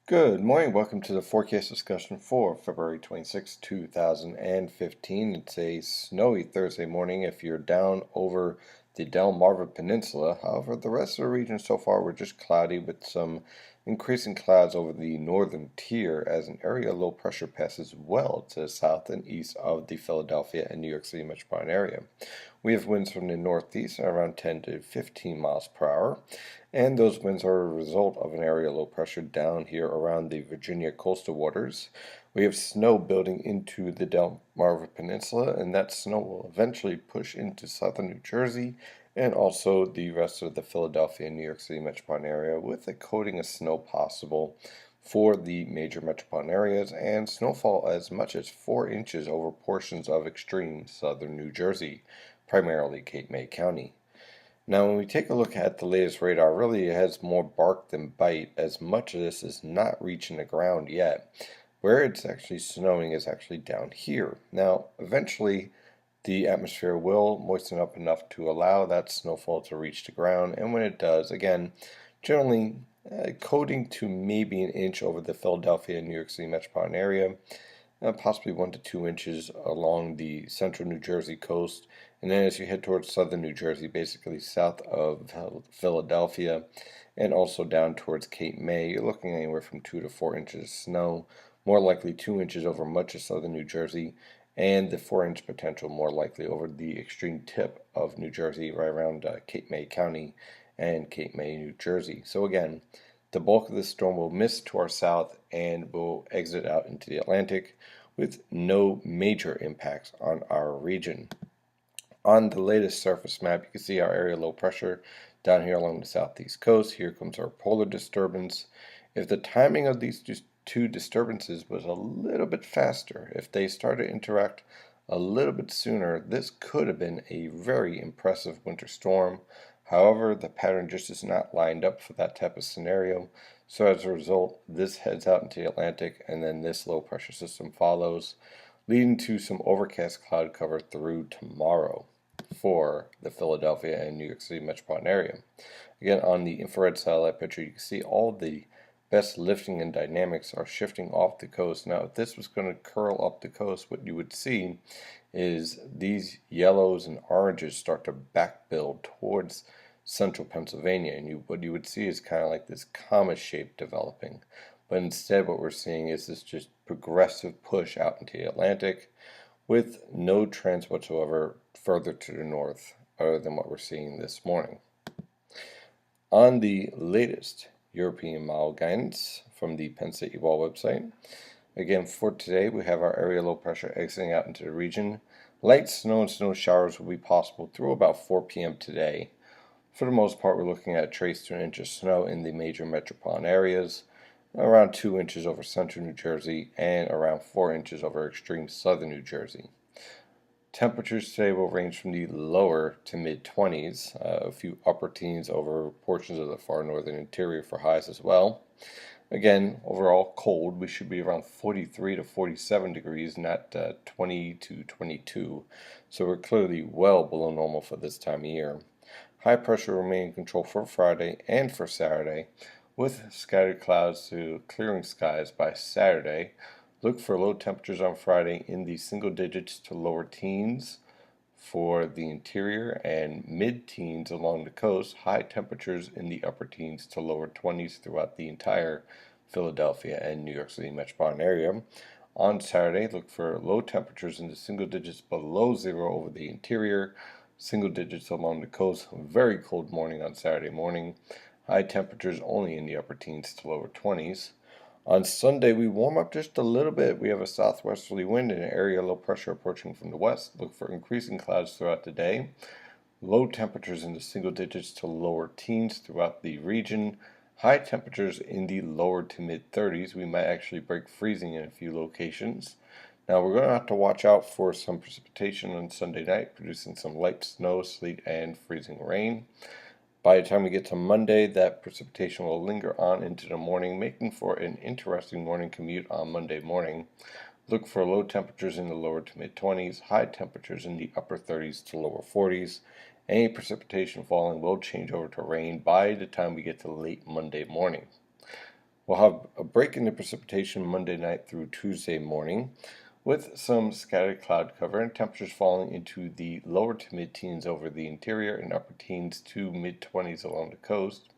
Good morning. Welcome to the forecast discussion for February 26, 2015. It's a snowy Thursday morning if you're down over the Delmarva Peninsula. However, the rest of the region so far we're just cloudy with some increasing clouds over the northern tier as an area low pressure passes well to the south and east of the Philadelphia and New York City metropolitan area. We have winds from the northeast around 10 to 15 miles per hour, and those winds are a result of an area low pressure down here around the Virginia coastal waters. We have snow building into the Delmarva Peninsula, and that snow will eventually push into southern New Jersey and also the rest of the Philadelphia and New York City metropolitan area, with a coating of snow possible for the major metropolitan areas and snowfall as much as 4 inches over portions of extreme southern New Jersey, primarily Cape May County. Now, when we take a look at the latest radar, really it has more bark than bite, as much of this is not reaching the ground yet. Where it's actually snowing is actually down here. Now, eventually, the atmosphere will moisten up enough to allow that snowfall to reach the ground, and when it does, again, generally coating to maybe an inch over the Philadelphia and New York City metropolitan area, possibly 1 to 2 inches along the central New Jersey coast. And then as you head towards southern New Jersey, basically south of Philadelphia, and also down towards Cape May, you're looking anywhere from 2 to 4 inches of snow, more likely 2 inches over much of southern New Jersey, and the 4-inch potential more likely over the extreme tip of New Jersey, right around Cape May County and Cape May, New Jersey. So again, the bulk of this storm will miss to our south and will exit out into the Atlantic with no major impacts on our region. On the latest surface map, you can see our area low pressure down here along the southeast coast. Here comes our polar disturbance. If the timing of these two disturbances was a little bit faster, if they started to interact a little bit sooner, this could have been a very impressive winter storm. However, the pattern just is not lined up for that type of scenario. So as a result, this heads out into the Atlantic, and then this low pressure system follows, leading to some overcast cloud cover through tomorrow for the Philadelphia and New York City metropolitan area. Again, on the infrared satellite picture, you can see all the best lifting and dynamics are shifting off the coast. Now, if this was going to curl up the coast, what you would see is these yellows and oranges start to back build towards central Pennsylvania, and what you would see is kind of like this comet shape developing. But instead, what we're seeing is this just progressive push out into the Atlantic with no trends whatsoever further to the north other than what we're seeing this morning. On the latest European model guidance from the PennState-EWOL website, again for today we have our area low pressure exiting out into the region. Light snow and snow showers will be possible through about 4 p.m. today. For the most part, we're looking at a trace to an inch of snow in the major metropolitan areas, around 2 inches over central New Jersey, and around 4 inches over extreme southern New Jersey. Temperatures today will range from the lower to mid-20s, a few upper teens over portions of the far northern interior for highs as well. Again, overall cold. We should be around 43 to 47 degrees, not 20 to 22. So we're clearly well below normal for this time of year. High pressure will remain in control for Friday and for Saturday, with scattered clouds to clearing skies by Saturday. Look for low temperatures on Friday in the single digits to lower teens for the interior and mid-teens along the coast. High temperatures in the upper teens to lower 20s throughout the entire Philadelphia and New York City metropolitan area. On Saturday, look for low temperatures in the single digits below zero over the interior, single digits along the coast. Very cold morning on Saturday morning. High temperatures only in the upper teens to lower 20s. On Sunday, we warm up just a little bit. We have a southwesterly wind and an area low pressure approaching from the west. Look for increasing clouds throughout the day. Low temperatures in the single digits to lower teens throughout the region. High temperatures in the lower to mid 30s. We might actually break freezing in a few locations. Now, we're going to have to watch out for some precipitation on Sunday night, producing some light snow, sleet, and freezing rain. By the time we get to Monday, that precipitation will linger on into the morning, making for an interesting morning commute on Monday morning. Look for low temperatures in the lower to mid-20s, high temperatures in the upper 30s to lower 40s. Any precipitation falling will change over to rain by the time we get to late Monday morning. We'll have a break in the precipitation Monday night through Tuesday morning, with some scattered cloud cover and temperatures falling into the lower to mid-teens over the interior and upper teens to mid-20s along the coast.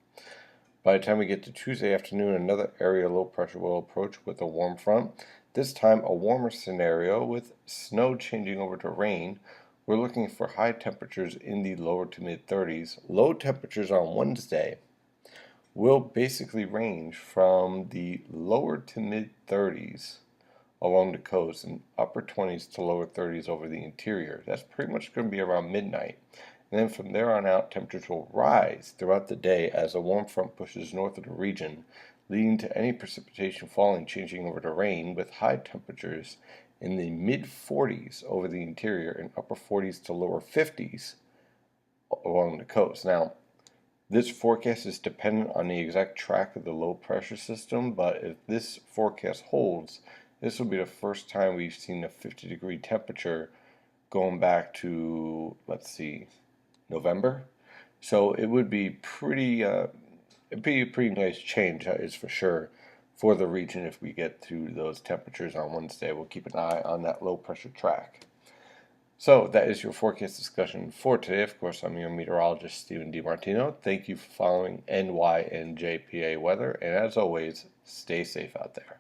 By the time we get to Tuesday afternoon, another area low pressure will approach with a warm front, this time a warmer scenario with snow changing over to rain. We're looking for high temperatures in the lower to mid-30s. Low temperatures on Wednesday will basically range from the lower to mid-30s along the coast and upper 20s to lower 30s over the interior. That's pretty much going to be around midnight. And then from there on out, temperatures will rise throughout the day as a warm front pushes north of the region, leading to any precipitation falling changing over to rain with high temperatures in the mid 40s over the interior and upper 40s to lower 50s along the coast. Now, this forecast is dependent on the exact track of the low pressure system, but if this forecast holds, this will be the first time we've seen a 50-degree temperature going back to, let's see, November. So it would be it'd be a pretty nice change, is for sure, for the region if we get to those temperatures on Wednesday. We'll keep an eye on that low pressure track. So that is your forecast discussion for today. Of course, I'm your meteorologist, Stephen DiMartino. Thank you for following NYNJPA weather, and as always, stay safe out there.